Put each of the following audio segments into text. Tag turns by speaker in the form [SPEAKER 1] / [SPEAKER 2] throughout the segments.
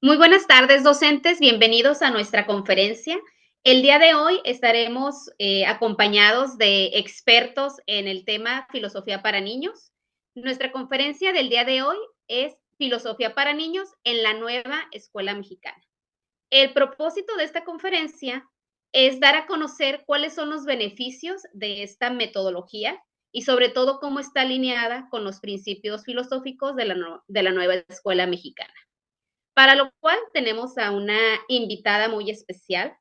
[SPEAKER 1] Muy buenas tardes, docentes. Bienvenidos a nuestra conferencia. El día de hoy estaremos acompañados de expertos en el tema filosofía para niños. Nuestra conferencia del día de hoy es Filosofía para niños en la nueva escuela mexicana. El propósito de esta conferencia es dar a conocer cuáles son los beneficios de esta metodología y sobre todo cómo está alineada con los principios filosóficos de la nueva escuela mexicana. Para lo cual tenemos a una invitada muy especial.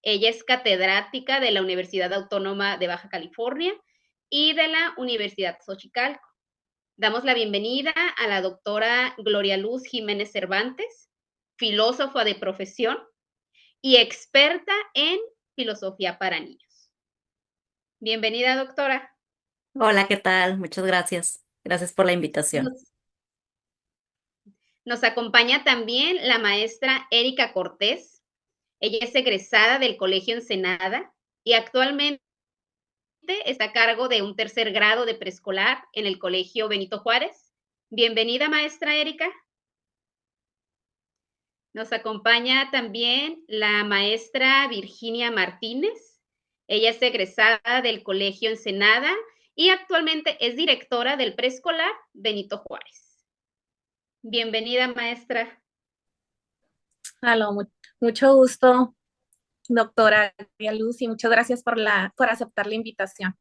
[SPEAKER 1] Ella es catedrática de la Universidad Autónoma de Baja California y de la Universidad Xochicalco. Damos la bienvenida a la doctora Gloria Luz Jiménez Cervantes, filósofa de profesión y experta en filosofía para niños. Bienvenida, doctora.
[SPEAKER 2] Hola, ¿qué tal? Muchas gracias. Gracias por la invitación.
[SPEAKER 1] Nos, nos acompaña también la maestra Erika Cortés. Ella es egresada del Colegio Ensenada y actualmente está a cargo de un tercer grado de preescolar en el Colegio Benito Juárez. Bienvenida, maestra Erika. Nos acompaña también la maestra Virginia Martínez. Ella es egresada del Colegio Ensenada y actualmente es directora del preescolar Benito Juárez. Bienvenida, maestra.
[SPEAKER 3] Aló, mucho gusto, doctora Luz, y muchas gracias por aceptar la invitación.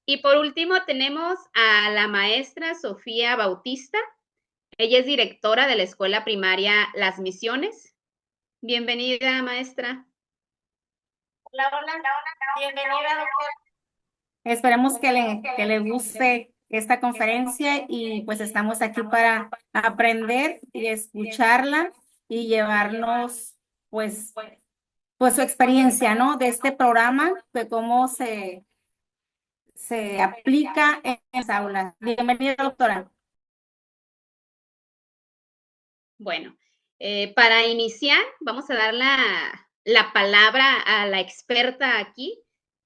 [SPEAKER 1] Y por último tenemos a la maestra Sofía Bautista. Ella es directora de la escuela primaria Las Misiones. Bienvenida, maestra.
[SPEAKER 4] Hola, hola, bienvenida, doctora. Esperemos que le guste esta conferencia y pues estamos aquí para aprender y escucharla y llevarnos pues, pues su experiencia, ¿no? De este programa, de cómo se aplica en las aulas. Bienvenida, doctora.
[SPEAKER 1] Bueno, para iniciar, vamos a dar la palabra a la experta aquí,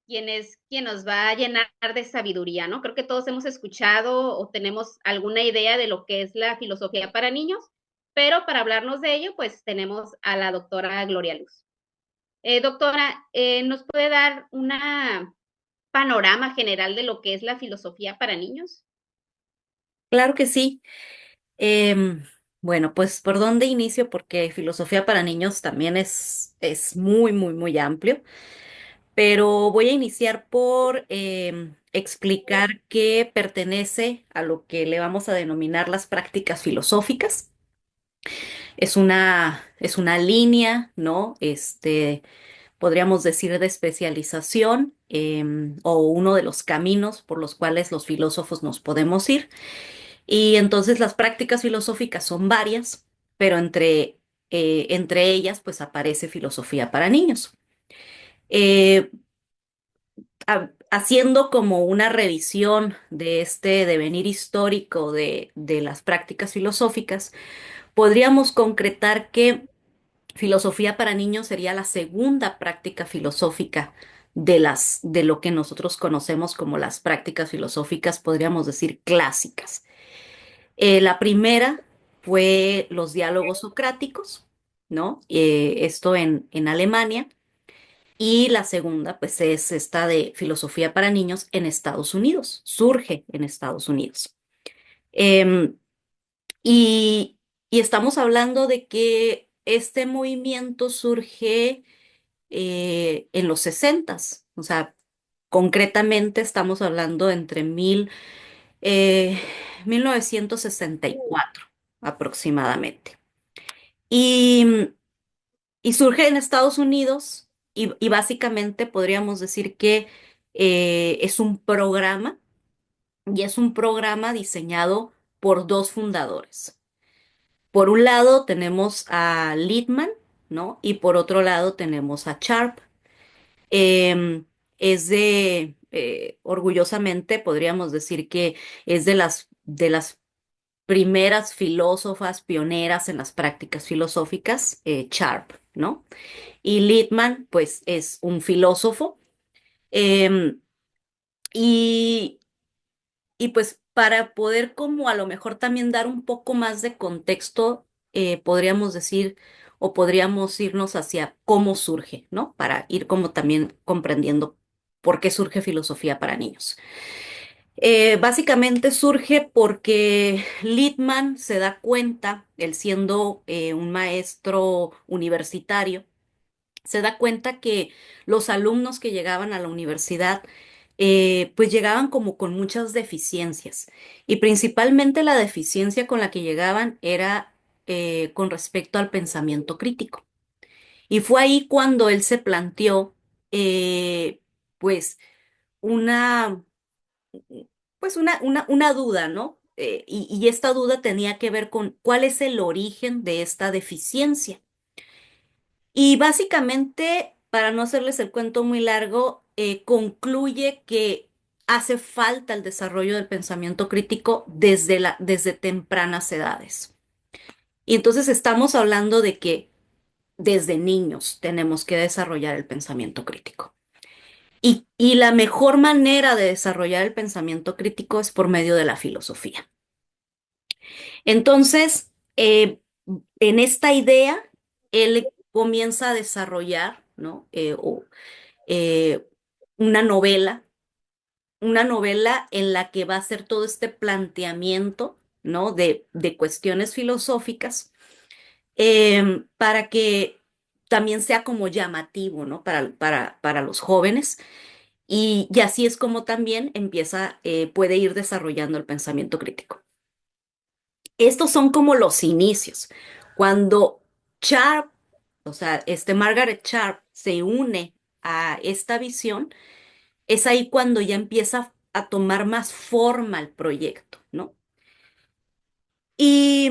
[SPEAKER 1] quien nos va a llenar de sabiduría, ¿no? Creo que todos hemos escuchado o tenemos alguna idea de lo que es la filosofía para niños, pero para hablarnos de ello, pues tenemos a la doctora Gloria Luz. Doctora, ¿nos puede dar una panorama general de lo que es la filosofía para niños?
[SPEAKER 2] Claro que sí. Em, bueno, pues ¿por dónde inicio? Porque filosofía para niños también es muy, muy, muy amplio, pero voy a iniciar por explicar qué pertenece a lo que le vamos a denominar las prácticas filosóficas. Es una línea, ¿no? Podríamos decir, de especialización, o uno de los caminos por los cuales los filósofos nos podemos ir. Y entonces las prácticas filosóficas son varias, pero entre ellas pues aparece filosofía para niños. Eh, Haciendo como una revisión de este devenir histórico de las prácticas filosóficas, podríamos concretar que filosofía para niños sería la segunda práctica filosófica de lo que nosotros conocemos como las prácticas filosóficas, podríamos decir clásicas. La primera fue los diálogos socráticos, ¿no? Esto en Alemania. Y la segunda, pues, es esta de filosofía para niños en Estados Unidos. Surge en Estados Unidos. Em, y, y estamos hablando de que este movimiento surge en los sesentas, o sea, concretamente estamos hablando entre eh, 1964 aproximadamente. Y, y surge en Estados Unidos y básicamente podríamos decir que es un programa y es un programa diseñado por dos fundadores. Por un lado tenemos a Littman, ¿no? Y por otro lado tenemos a Sharp. Em, orgullosamente podríamos decir que es de las primeras filósofas pioneras en las prácticas filosóficas, Sharp, ¿no? Y Littman, pues, es un filósofo. em, y, y pues para poder como a lo mejor también dar un poco más de contexto, podríamos decir, o podríamos irnos hacia cómo surge, ¿no? Para ir como también comprendiendo por qué surge filosofía para niños. Básicamente surge porque Littman se da cuenta, él siendo un maestro universitario, se da cuenta que los alumnos que llegaban a la universidad, pues llegaban como con muchas deficiencias. Y principalmente la deficiencia con la que llegaban era con respecto al pensamiento crítico. Y fue ahí cuando él se planteó, pues, una, una duda, ¿no? Y esta duda tenía que ver con cuál es el origen de esta deficiencia. Y básicamente, para no hacerles el cuento muy largo, concluye que hace falta el desarrollo del pensamiento crítico desde tempranas edades. Y entonces estamos hablando de que desde niños tenemos que desarrollar el pensamiento crítico. Y la mejor manera de desarrollar el pensamiento crítico es por medio de la filosofía. Entonces, en esta idea, él comienza a desarrollar, ¿no? Eh, una novela en la que va a hacer todo este planteamiento, ¿no? De cuestiones filosóficas, para que también sea como llamativo, ¿no? Para los jóvenes. Y así es como también puede ir desarrollando el pensamiento crítico. Estos son como los inicios. Cuando Sharp, o sea, Margaret Sharp se une a esta visión, es ahí cuando ya empieza a tomar más forma el proyecto, ¿no? Y,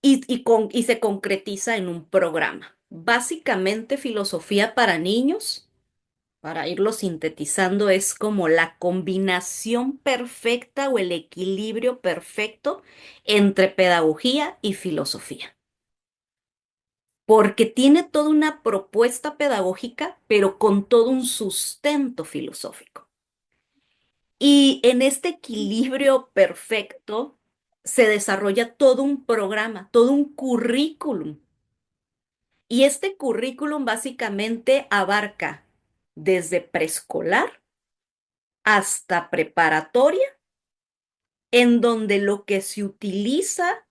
[SPEAKER 2] y se concretiza en un programa. Básicamente, filosofía para niños, para irlo sintetizando, es como la combinación perfecta o el equilibrio perfecto entre pedagogía y filosofía. Porque tiene toda una propuesta pedagógica, pero con todo un sustento filosófico. Y en este equilibrio perfecto se desarrolla todo un programa, todo un currículum. Y este currículum básicamente abarca desde preescolar hasta preparatoria, en donde lo que se utiliza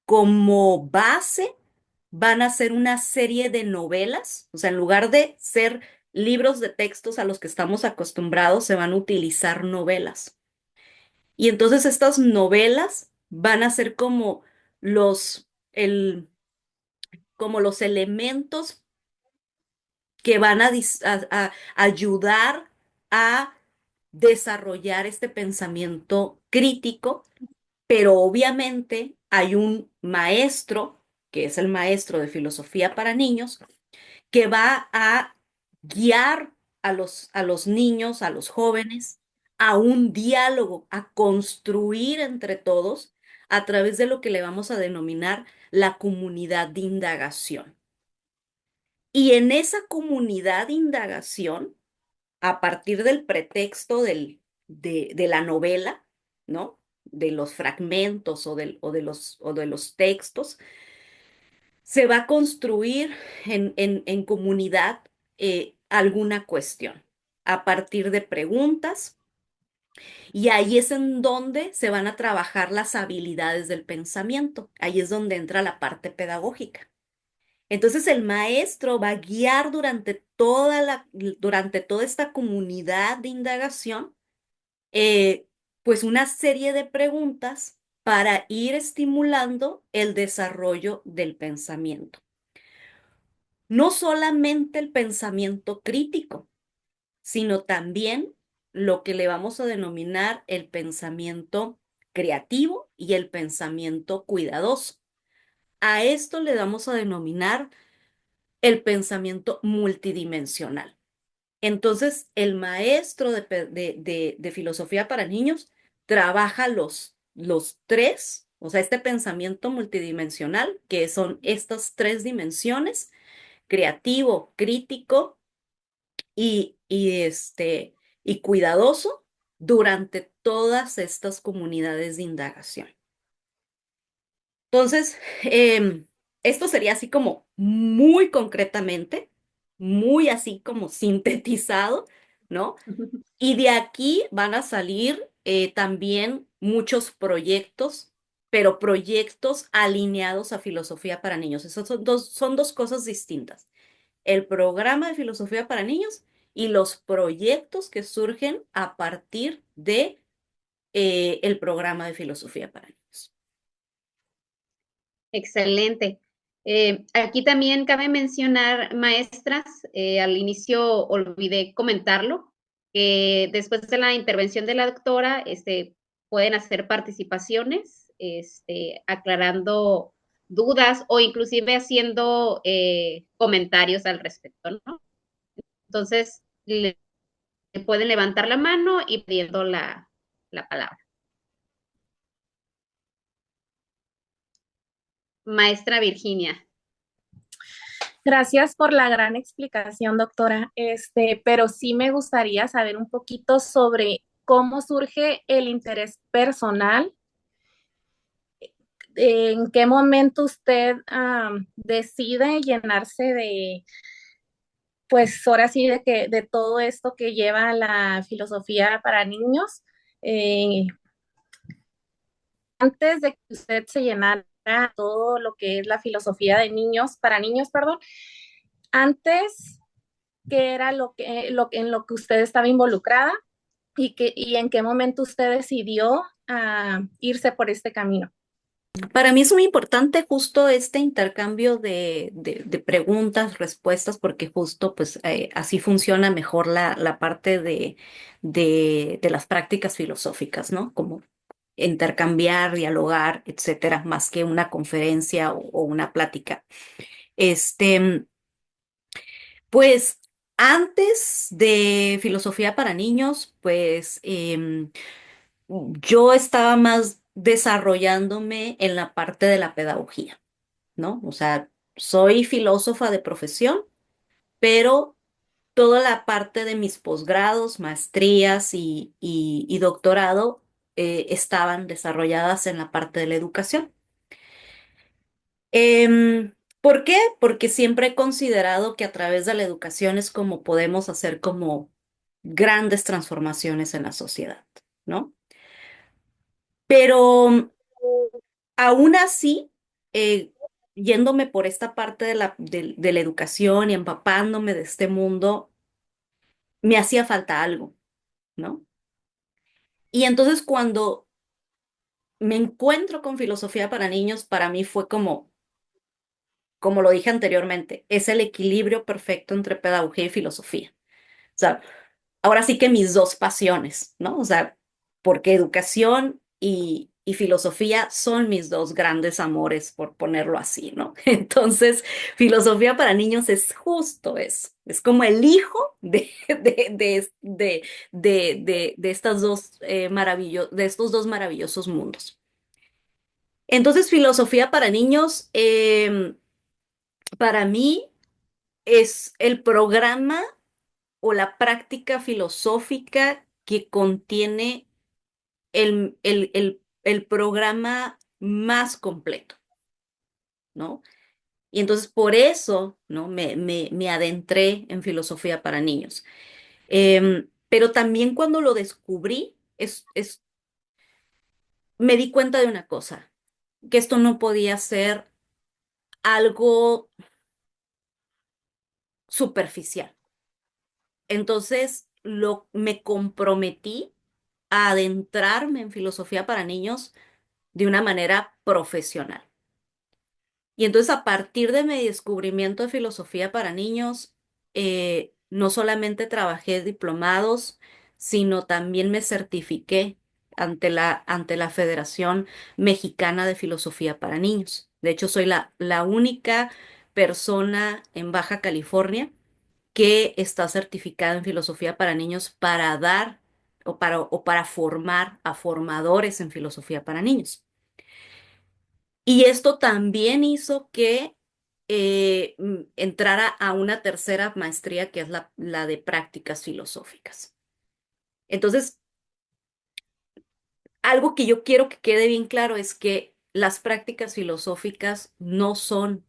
[SPEAKER 2] como base van a ser una serie de novelas, o sea, en lugar de ser libros de textos a los que estamos acostumbrados, se van a utilizar novelas. Y entonces estas novelas van a ser como como los elementos que van a ayudar a desarrollar este pensamiento crítico, pero obviamente hay un maestro, que es el maestro de filosofía para niños, que va a guiar a los niños, a los jóvenes, a un diálogo, a construir entre todos a través de lo que le vamos a denominar la comunidad de indagación. Y en esa comunidad de indagación, a partir del pretexto de la novela, ¿no? De los fragmentos o de los textos, se va a construir en comunidad alguna cuestión a partir de preguntas, y ahí es en donde se van a trabajar las habilidades del pensamiento. Ahí es donde entra la parte pedagógica. Entonces el maestro va a guiar durante toda esta comunidad de indagación, eh, pues una serie de preguntas para ir estimulando el desarrollo del pensamiento. No solamente el pensamiento crítico, sino también lo que le vamos a denominar el pensamiento creativo y el pensamiento cuidadoso. A esto le vamos a denominar el pensamiento multidimensional. Entonces, el maestro de filosofía para niños trabaja los tres, o sea, este pensamiento multidimensional, que son estas tres dimensiones: creativo, crítico y cuidadoso, durante todas estas comunidades de indagación. Entonces, esto sería así como muy concretamente, muy así como sintetizado, ¿no? Y de aquí van a salir también muchos proyectos, pero proyectos alineados a filosofía para niños. Esas son dos cosas distintas. El programa de filosofía para niños y los proyectos que surgen a partir de el programa de filosofía para niños.
[SPEAKER 1] Excelente. Aquí también cabe mencionar, maestras, al inicio olvidé comentarlo, que después de la intervención de la doctora, pueden hacer participaciones, aclarando dudas o inclusive haciendo comentarios al respecto, ¿no? Entonces, pueden levantar la mano y pidiendo la palabra. Maestra Virginia.
[SPEAKER 3] Gracias por la gran explicación, doctora. Pero sí me gustaría saber un poquito sobre cómo surge el interés personal. ¿En qué momento usted decide llenarse de, pues ahora sí, de todo esto que lleva la filosofía para niños? Eh, Antes de que usted se llenara todo lo que es la filosofía de niños, para niños, perdón, antes, ¿qué era en lo que usted estaba involucrada y en qué momento usted decidió irse por este camino?
[SPEAKER 2] Para mí es muy importante justo este intercambio de preguntas, respuestas, porque justo pues así funciona mejor la parte de las prácticas filosóficas, ¿no? Como intercambiar, dialogar, etcétera, más que una conferencia o una plática. Este, pues antes de filosofía para niños, pues yo estaba más desarrollándome en la parte de la pedagogía, ¿no? O sea, soy filósofa de profesión, pero toda la parte de mis posgrados, maestrías y doctorado estaban desarrolladas en la parte de la educación. ¿Por qué? Porque siempre he considerado que a través de la educación es como podemos hacer como grandes transformaciones en la sociedad, ¿no? Pero aún así, eh, yéndome por esta parte de la educación y empapándome de este mundo, me hacía falta algo, ¿no? Y entonces cuando me encuentro con filosofía para niños, para mí fue como lo dije anteriormente, es el equilibrio perfecto entre pedagogía y filosofía. O sea, ahora sí que mis dos pasiones, ¿no? O sea, porque educación y filosofía son mis dos grandes amores, por ponerlo así, ¿no? Entonces, filosofía para niños es justo eso. Es como el hijo de estas dos de estos dos maravillosos mundos. Entonces, filosofía para niños, para mí es el programa o la práctica filosófica que contiene el programa más completo, ¿no? Y entonces por eso, ¿no? Me adentré en filosofía para niños. Pero también cuando lo descubrí, me di cuenta de una cosa, que esto no podía ser algo superficial. Entonces, me comprometí a adentrarme en filosofía para niños de una manera profesional. Y entonces a partir de mi descubrimiento de filosofía para niños, no solamente trabajé diplomados, sino también me certifiqué ante la Federación Mexicana de Filosofía para Niños. De hecho, soy la única persona en Baja California que está certificada en filosofía para niños para dar o para formar a formadores en filosofía para niños. Y esto también hizo que entrara a una tercera maestría que es la de prácticas filosóficas. Entonces, algo que yo quiero que quede bien claro es que las prácticas filosóficas no son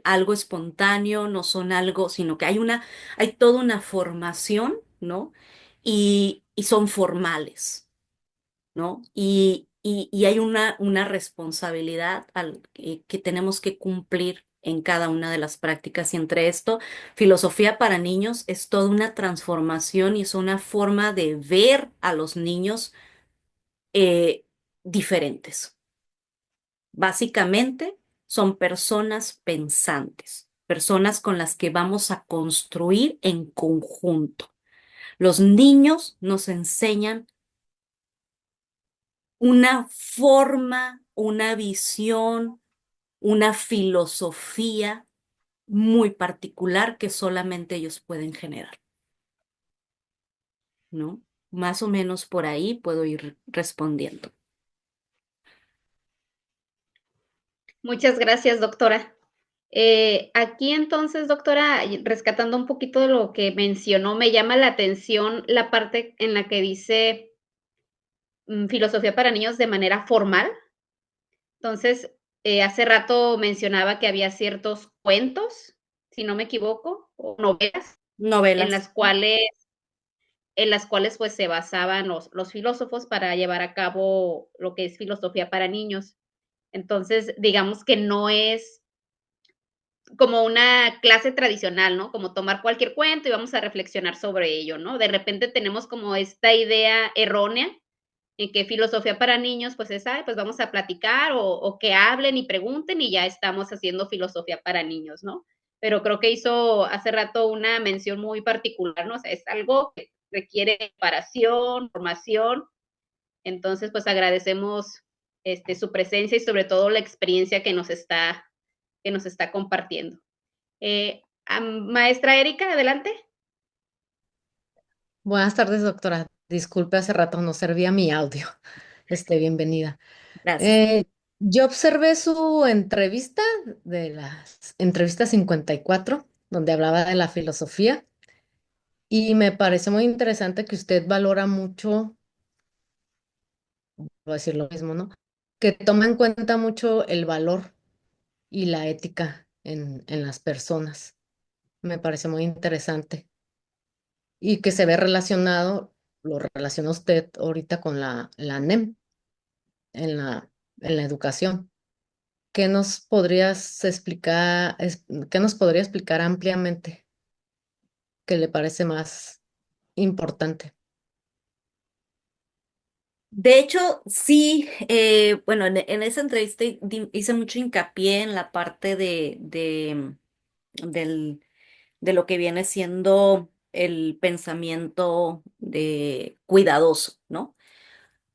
[SPEAKER 2] algo espontáneo, no son algo, sino que hay toda una formación, ¿no? Y son formales, ¿no? Y hay una responsabilidad que tenemos que cumplir en cada una de las prácticas. Y entre esto, filosofía para niños es toda una transformación y es una forma de ver a los niños diferentes. Básicamente, son personas pensantes, personas con las que vamos a construir en conjunto. Los niños nos enseñan una forma, una visión, una filosofía muy particular que solamente ellos pueden generar, ¿no? Más o menos por ahí puedo ir respondiendo.
[SPEAKER 1] Muchas gracias, doctora. Aquí entonces, doctora, rescatando un poquito de lo que mencionó, me llama la atención la parte en la que dice filosofía para niños de manera formal. Entonces, hace rato mencionaba que había ciertos cuentos, si no me equivoco, o novelas, en
[SPEAKER 2] Novelas.
[SPEAKER 1] las cuales, pues se basaban los filósofos para llevar a cabo lo que es filosofía para niños. Entonces, digamos que no es como una clase tradicional, ¿no? Como tomar cualquier cuento y vamos a reflexionar sobre ello, ¿no? De repente tenemos como esta idea errónea en que filosofía para niños, pues es, pues vamos a platicar o que hablen y pregunten y ya estamos haciendo filosofía para niños, ¿no? Pero creo que hizo hace rato una mención muy particular, ¿no? O sea, es algo que requiere preparación, formación. Entonces, pues agradecemos su presencia y sobre todo la experiencia que nos está compartiendo. Maestra Erika, adelante.
[SPEAKER 5] Buenas tardes, doctora. Disculpe, hace rato no servía mi audio. Bienvenida.
[SPEAKER 2] Gracias.
[SPEAKER 5] Yo observé su entrevista de las entrevistas 54, donde hablaba de la filosofía, y me parece muy interesante que usted valora mucho, voy a decir lo mismo, ¿no? Que toma en cuenta mucho el valor y la ética en las personas. Me parece muy interesante. Y que se ve relacionado, lo relaciona usted ahorita con la NEM en la educación. ¿Qué nos podrías explicar, qué nos podría explicar ampliamente que le parece más importante?
[SPEAKER 2] De hecho, sí, bueno, en esa entrevista hice mucho hincapié en la parte de lo que viene siendo el pensamiento cuidadoso, ¿no?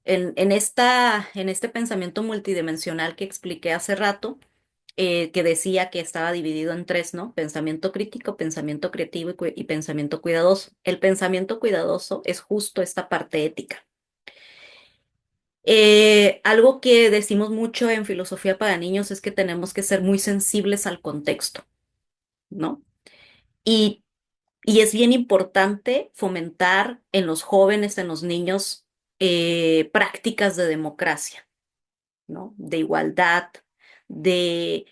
[SPEAKER 2] En este pensamiento multidimensional que expliqué hace rato, que decía que estaba dividido en tres, ¿no? Pensamiento crítico, pensamiento creativo y pensamiento cuidadoso. El pensamiento cuidadoso es justo esta parte ética. Algo que decimos mucho en filosofía para niños es que tenemos que ser muy sensibles al contexto, ¿no? Y, y es bien importante fomentar en los jóvenes, en los niños, prácticas de democracia, ¿no? De igualdad, de,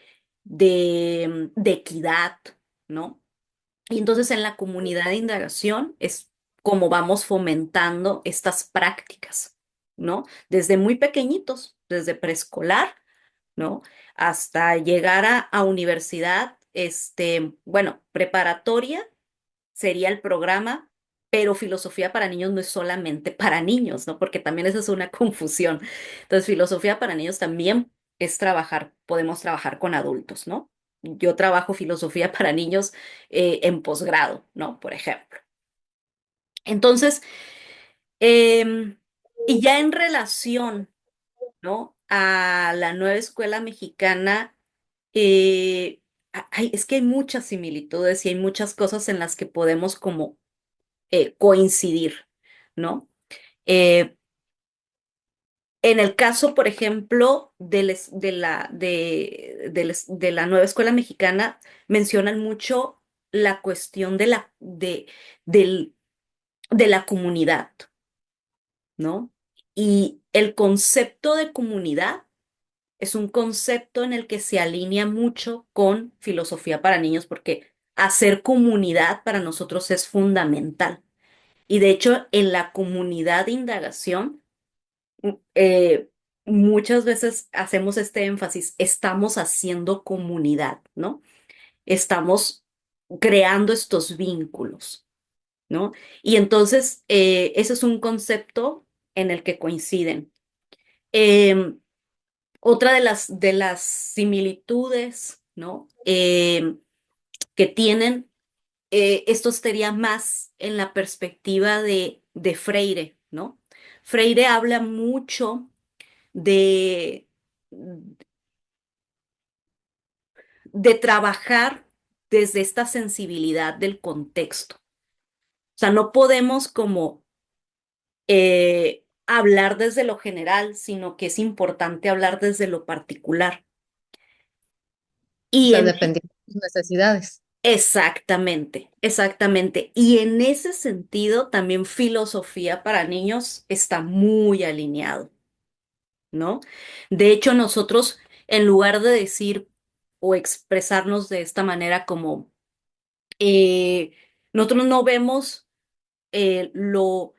[SPEAKER 2] de equidad, ¿no? Y entonces en la comunidad de indagación es como vamos fomentando estas prácticas, ¿no? Desde muy pequeñitos, desde preescolar, ¿no? Hasta llegar a universidad, bueno, preparatoria sería el programa, pero filosofía para niños no es solamente para niños, ¿no? Porque también esa es una confusión. Entonces, filosofía para niños también es trabajar, podemos trabajar con adultos, ¿no? Yo trabajo filosofía para niños en posgrado, ¿no? Por ejemplo. Entonces, em, y ya en relación, ¿no? A la nueva escuela mexicana, es que hay muchas similitudes y hay muchas cosas en las que podemos como coincidir, ¿no? Eh, en el caso, por ejemplo, de la nueva escuela mexicana, mencionan mucho la cuestión del- de la comunidad, ¿no? Y el concepto de comunidad es un concepto en el que se alinea mucho con filosofía para niños porque hacer comunidad para nosotros es fundamental. Y de hecho, en la comunidad de indagación, eh, muchas veces hacemos este énfasis, estamos haciendo comunidad, ¿no? Estamos creando estos vínculos, ¿no? Y entonces, ese es un concepto en el que coinciden. Em, Otra de las similitudes, ¿no? Que tienen, esto estaría más en la perspectiva de Freire, ¿no? Freire habla mucho de, de trabajar desde esta sensibilidad del contexto. O sea, no podemos como hablar desde lo general, sino que es importante hablar desde lo particular.
[SPEAKER 5] O
[SPEAKER 2] Y
[SPEAKER 5] sea,
[SPEAKER 2] en
[SPEAKER 5] dependiendo de tus necesidades.
[SPEAKER 2] Exactamente, exactamente. Y en ese sentido, también filosofía para niños está muy alineado, ¿no? De hecho, nosotros, en lugar de decir o expresarnos de esta manera como, eh, nosotros no vemos eh, lo,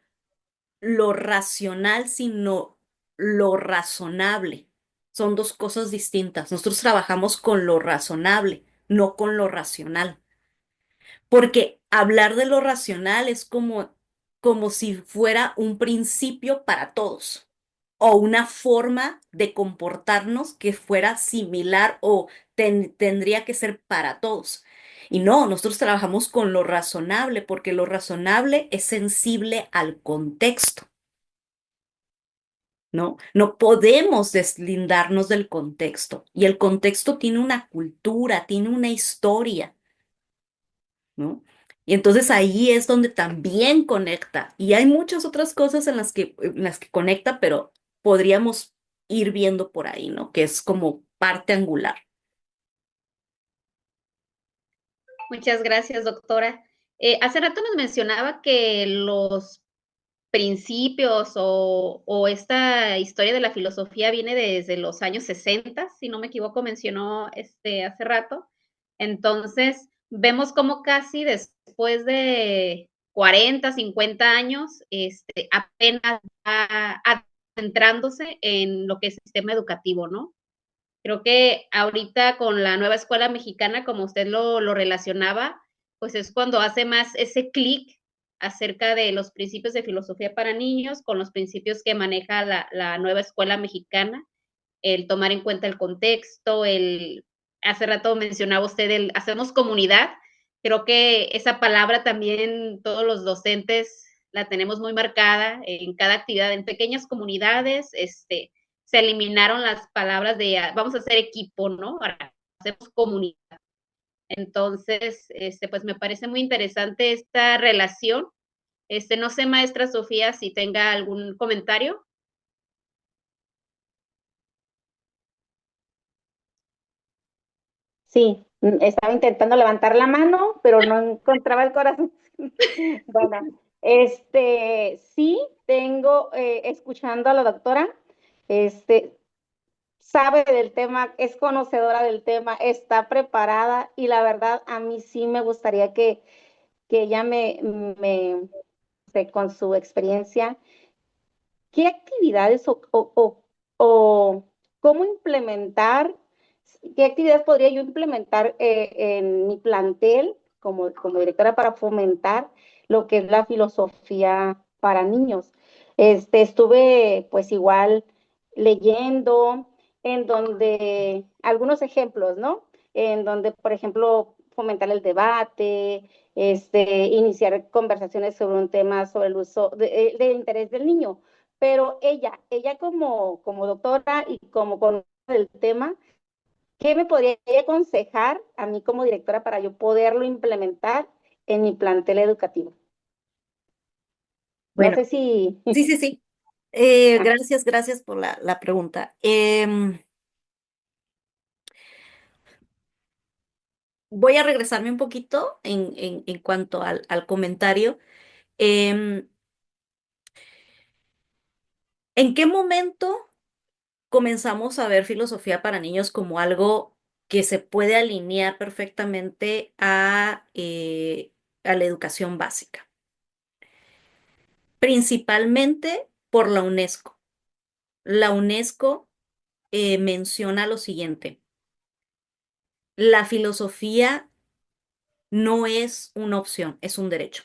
[SPEAKER 2] lo racional, sino lo razonable. Son dos cosas distintas. Nosotros trabajamos con lo razonable, no con lo racional. Porque hablar de lo racional es como si fuera un principio para todos o una forma de comportarnos que fuera similar o tendría que ser para todos. Y no, nosotros trabajamos con lo razonable porque lo razonable es sensible al contexto, ¿no? No podemos deslindarnos del contexto y el contexto tiene una cultura, tiene una historia. ¿No? Y entonces ahí es donde también conecta. Y hay muchas otras cosas en las que conecta, pero podríamos ir viendo por ahí, ¿no? Que es como parte angular.
[SPEAKER 1] Muchas gracias, doctora. Hace rato nos mencionaba que los principios o esta historia de la filosofía viene desde los años 60, si no me equivoco, mencionó hace rato. Entonces, vemos como casi después de 40, 50 años, apenas va adentrándose en lo que es el sistema educativo, ¿no? Creo que ahorita con la nueva escuela mexicana, como usted lo relacionaba, pues es cuando hace más ese clic acerca de los principios de filosofía para niños con los principios que maneja la nueva escuela mexicana, el tomar en cuenta el contexto, hace rato mencionaba usted el hacemos comunidad, creo que esa palabra también todos los docentes la tenemos muy marcada en cada actividad, en pequeñas comunidades, se eliminaron las palabras de vamos a hacer equipo, ¿no? Ahora hacemos comunidad. Entonces, pues me parece muy interesante esta relación. No sé, maestra Sofía, si tenga algún comentario.
[SPEAKER 4] Sí, estaba intentando levantar la mano, pero no encontraba el corazón. Bueno, sí, tengo, escuchando a la doctora, este, sabe del tema, es conocedora del tema, está preparada y la verdad a mí sí me gustaría que ella con su experiencia, ¿qué actividades o cómo implementar, qué actividades podría yo implementar en mi plantel como directora para fomentar lo que es la filosofía para niños? Estuve pues igual leyendo en donde algunos ejemplos, ¿no? En donde, por ejemplo, fomentar el debate, iniciar conversaciones sobre un tema sobre el uso del interés del niño. Pero ella como doctora y como con el tema, ¿qué me podría aconsejar a mí como directora para yo poderlo implementar en mi plantel educativo? No
[SPEAKER 2] Bueno,
[SPEAKER 4] sé si...
[SPEAKER 2] sí, sí, sí. Gracias, gracias por la pregunta. Voy a regresarme un poquito en cuanto al comentario. Em, ¿En qué momento comenzamos a ver filosofía para niños como algo que se puede alinear perfectamente a la educación básica, principalmente por la UNESCO. La UNESCO menciona lo siguiente: la filosofía no es una opción, es un derecho.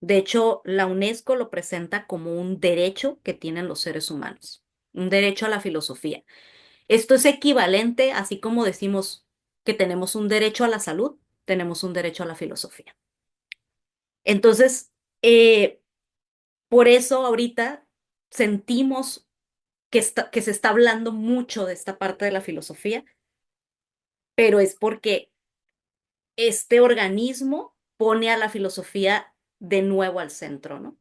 [SPEAKER 2] De hecho, la UNESCO lo presenta como un derecho que tienen los seres humanos, un derecho a la filosofía. Esto es equivalente, así como decimos que tenemos un derecho a la salud, tenemos un derecho a la filosofía. Entonces, por eso ahorita sentimos que se está hablando mucho de esta parte de la filosofía, pero es porque este organismo pone a la filosofía de nuevo al centro, ¿no?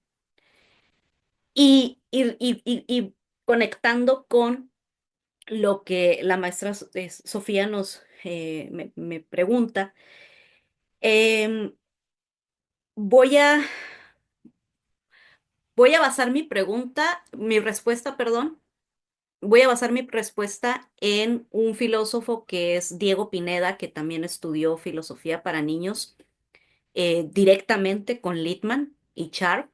[SPEAKER 2] Y conectando con lo que la maestra Sofía me pregunta, em, voy a, voy a basar mi respuesta, perdón, voy a basar mi respuesta en un filósofo que es Diego Pineda, que también estudió filosofía para niños directamente con Littman y Sharp.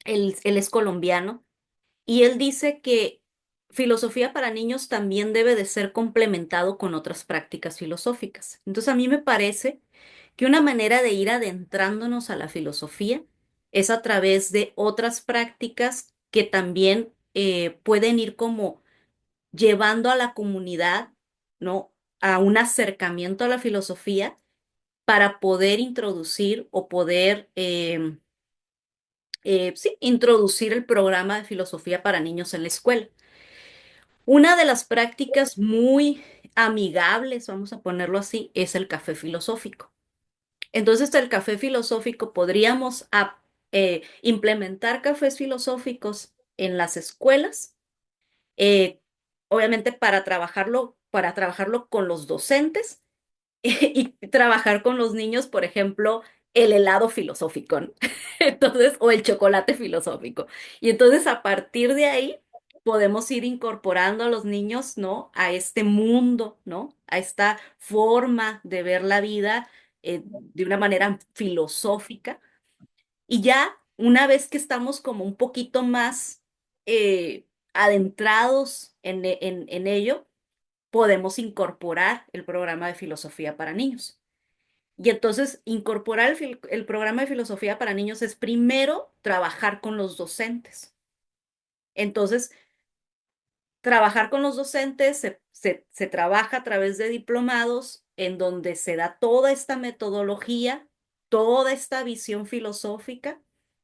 [SPEAKER 2] Él es colombiano. Y él dice que filosofía para niños también debe de ser complementado con otras prácticas filosóficas. Entonces, a mí me parece que una manera de ir adentrándonos a la filosofía es a través de otras prácticas que también pueden ir como llevando a la comunidad, ¿no? A un acercamiento a la filosofía para poder introducir o poder sí, introducir el programa de filosofía para niños en la escuela. Una de las prácticas muy amigables, vamos a ponerlo así, es el café filosófico. Entonces, el café filosófico podríamos implementar cafés filosóficos en las escuelas, eh, obviamente para trabajarlo con los docentes y trabajar con los niños, por ejemplo, el helado filosófico, ¿no? Entonces, o el chocolate filosófico. Y entonces a partir de ahí podemos ir incorporando a los niños, ¿no? A este mundo, ¿no? A esta forma de ver la vida de una manera filosófica. Y ya una vez que estamos como un poquito más adentrados en ello, podemos incorporar el programa de filosofía para niños. Y entonces, incorporar el programa de filosofía para niños es primero trabajar con los docentes. Entonces, trabajar con los docentes se trabaja a través de diplomados en donde se da toda esta metodología, toda esta visión filosófica,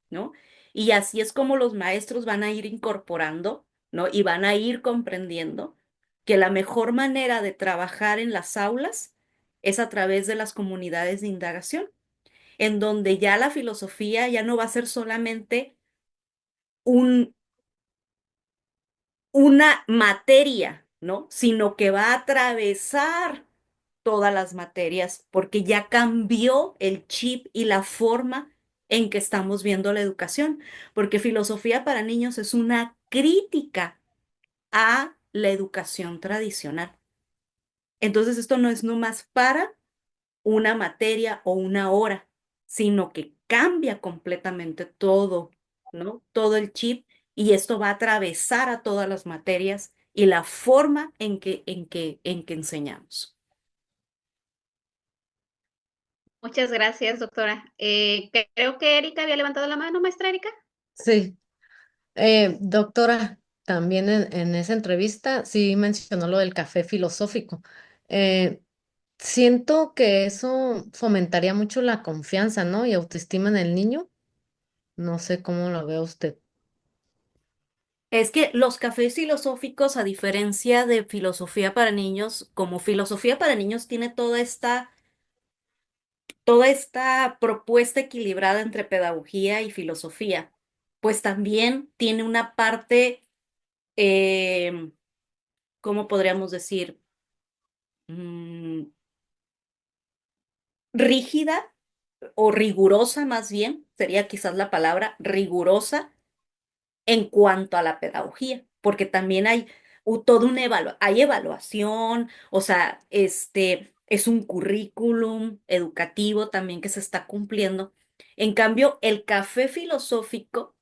[SPEAKER 2] ¿no? Y así es como los maestros van a ir incorporando, ¿no? Y van a ir comprendiendo que la mejor manera de trabajar en las aulas es a través de las comunidades de indagación, en donde ya la filosofía ya no va a ser solamente un una materia, ¿no? Sino que va a atravesar todas las materias porque ya cambió el chip y la forma en que estamos viendo la educación, porque filosofía para niños es una crítica a la educación tradicional. Entonces, esto no es nomás para una materia o una hora, sino que cambia completamente todo, ¿no? Todo el chip y esto va a atravesar a todas las materias y la forma en que enseñamos.
[SPEAKER 1] Muchas gracias, doctora. Creo que Erika había levantado la mano, maestra Erika.
[SPEAKER 5] Sí. Doctora, también en esa entrevista sí mencionó lo del café filosófico. Eh, Siento que eso fomentaría mucho la confianza, ¿no? Y autoestima en el niño. No sé cómo lo ve usted.
[SPEAKER 2] Es que los cafés filosóficos, a diferencia de filosofía para niños, como filosofía para niños tiene toda esta propuesta equilibrada entre pedagogía y filosofía, pues también tiene una parte, ¿cómo podríamos decir? Mm, rígida o rigurosa más bien, sería quizás la palabra rigurosa en cuanto a la pedagogía. porque también hay toda una hay evaluación, o sea, es un currículum educativo también que se está cumpliendo. En cambio, el café filosófico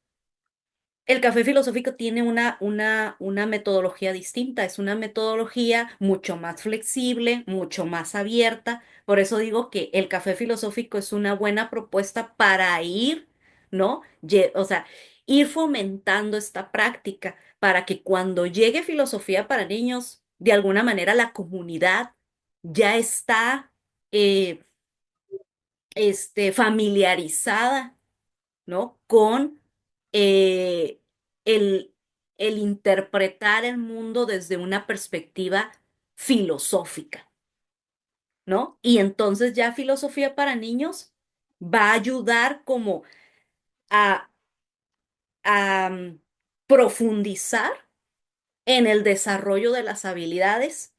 [SPEAKER 2] tiene una metodología distinta, es una metodología mucho más flexible, mucho más abierta. Por eso digo que el café filosófico es una buena propuesta para ir, ¿no? O sea, ir fomentando esta práctica para que cuando llegue filosofía para niños, de alguna manera la comunidad ya está eh, familiarizada, ¿no? Con eh, el, el interpretar el mundo desde una perspectiva filosófica, ¿no? Y entonces ya filosofía para niños va a ayudar como a, a profundizar en el desarrollo de las habilidades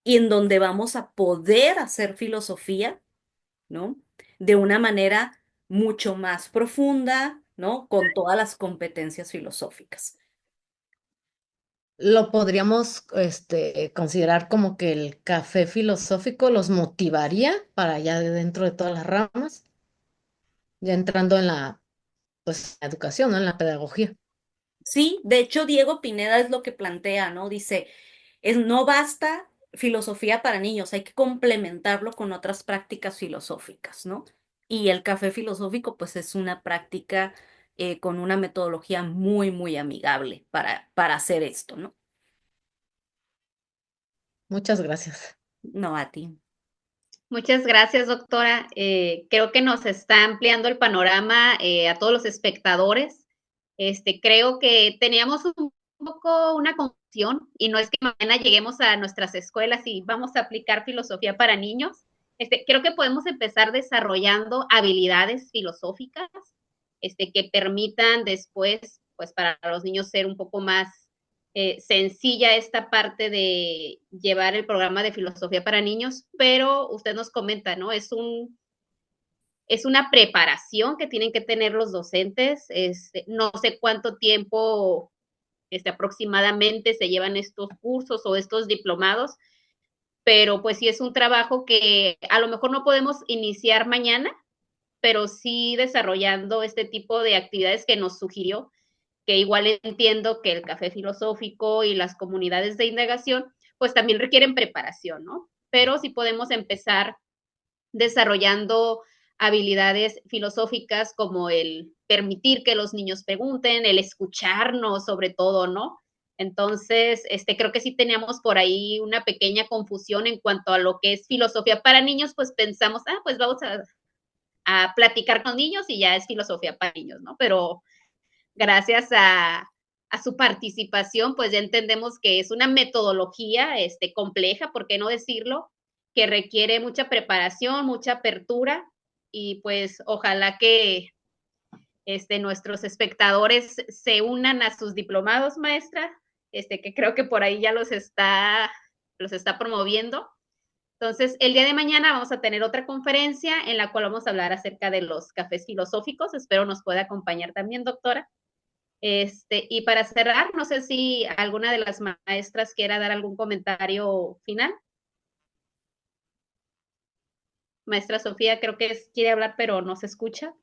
[SPEAKER 2] y en donde vamos a poder hacer filosofía, ¿no? De una manera mucho más profunda, ¿no? Con todas las competencias filosóficas.
[SPEAKER 5] Lo podríamos considerar como que el café filosófico los motivaría para ya dentro de todas las ramas, ya entrando en la pues, educación, ¿no? En la pedagogía.
[SPEAKER 2] Sí, de hecho, Diego Pineda es lo que plantea, ¿no? Dice, no basta filosofía para niños, hay que complementarlo con otras prácticas filosóficas, ¿no? Y el café filosófico, pues es una práctica con una metodología muy, muy amigable para hacer esto, ¿no?
[SPEAKER 5] Muchas gracias.
[SPEAKER 2] No a ti.
[SPEAKER 1] Muchas gracias, doctora. Creo que nos está ampliando el panorama a todos los espectadores. Creo que teníamos un poco una confusión y no es que mañana lleguemos a nuestras escuelas y vamos a aplicar filosofía para niños. Creo que podemos empezar desarrollando habilidades filosóficas que permitan después, pues para los niños ser un poco más sencilla esta parte de llevar el programa de filosofía para niños, pero usted nos comenta, ¿no? Es una preparación que tienen que tener los docentes. No sé cuánto tiempo aproximadamente se llevan estos cursos o estos diplomados, pero pues sí es un trabajo que a lo mejor no podemos iniciar mañana, pero sí desarrollando este tipo de actividades que nos sugirió, que igual entiendo que el café filosófico y las comunidades de indagación, pues también requieren preparación, ¿no? Pero sí podemos empezar desarrollando habilidades filosóficas como el permitir que los niños pregunten, el escucharnos sobre todo, ¿no? Entonces, creo que sí teníamos por ahí una pequeña confusión en cuanto a lo que es filosofía para niños, pues pensamos, pues vamos a platicar con niños y ya es filosofía para niños, ¿no? Pero gracias a su participación, pues ya entendemos que es una metodología compleja, ¿por qué no decirlo? Que requiere mucha preparación, mucha apertura y pues ojalá que nuestros espectadores se unan a sus diplomados, maestra, que creo que por ahí ya los está promoviendo. Entonces, el día de mañana vamos a tener otra conferencia en la cual vamos a hablar acerca de los cafés filosóficos. Espero nos pueda acompañar también, doctora. Y para cerrar, no sé si alguna de las maestras quiera dar algún comentario final. Maestra Sofía, creo que quiere hablar, pero no se escucha.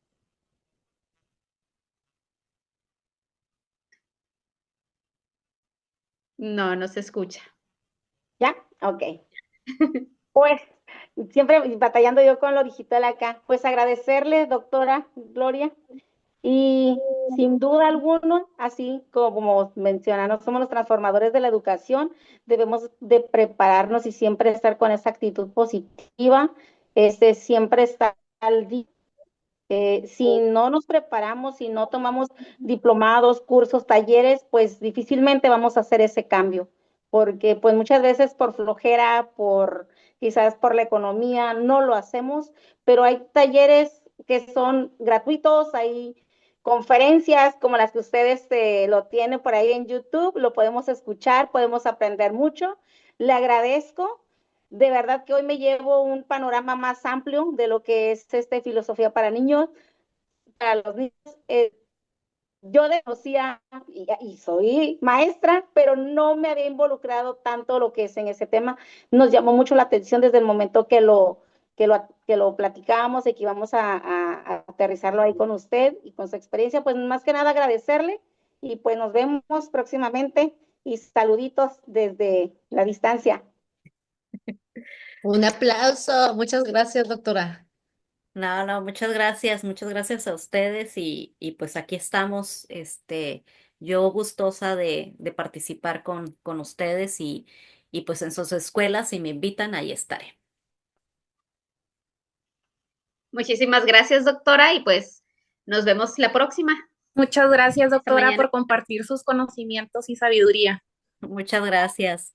[SPEAKER 1] No, no se escucha.
[SPEAKER 6] ¿Ya? Ok. Pues siempre batallando yo con lo digital acá. Pues agradecerle, doctora Gloria, y sin duda alguna, así como menciona, no somos los transformadores de la educación, debemos de prepararnos y siempre estar con esa actitud positiva, siempre estar al día. Si no nos preparamos, si no tomamos diplomados, cursos, talleres, pues difícilmente vamos a hacer ese cambio, porque pues muchas veces por flojera, quizás por la economía, no lo hacemos, pero hay talleres que son gratuitos, hay conferencias como las que ustedes lo tienen por ahí en YouTube, lo podemos escuchar, podemos aprender mucho. Le agradezco. De verdad que hoy me llevo un panorama más amplio de lo que es filosofía para niños, para los niños. yo conocía y soy maestra, pero no me había involucrado tanto lo que es en ese tema. Nos llamó mucho la atención desde el momento que lo platicábamos y que íbamos a aterrizarlo ahí con usted y con su experiencia. Pues más que nada agradecerle y pues nos vemos próximamente y saluditos desde la distancia.
[SPEAKER 5] Un aplauso. Muchas gracias, doctora.
[SPEAKER 2] No, no, muchas gracias a ustedes y pues aquí estamos, yo gustosa de participar con ustedes y pues en sus escuelas, si me invitan, ahí estaré.
[SPEAKER 1] Muchísimas gracias, doctora, y pues nos vemos la próxima.
[SPEAKER 3] Muchas gracias,
[SPEAKER 1] Hasta
[SPEAKER 3] doctora,
[SPEAKER 1] mañana.
[SPEAKER 3] por compartir sus conocimientos y sabiduría.
[SPEAKER 2] Muchas gracias.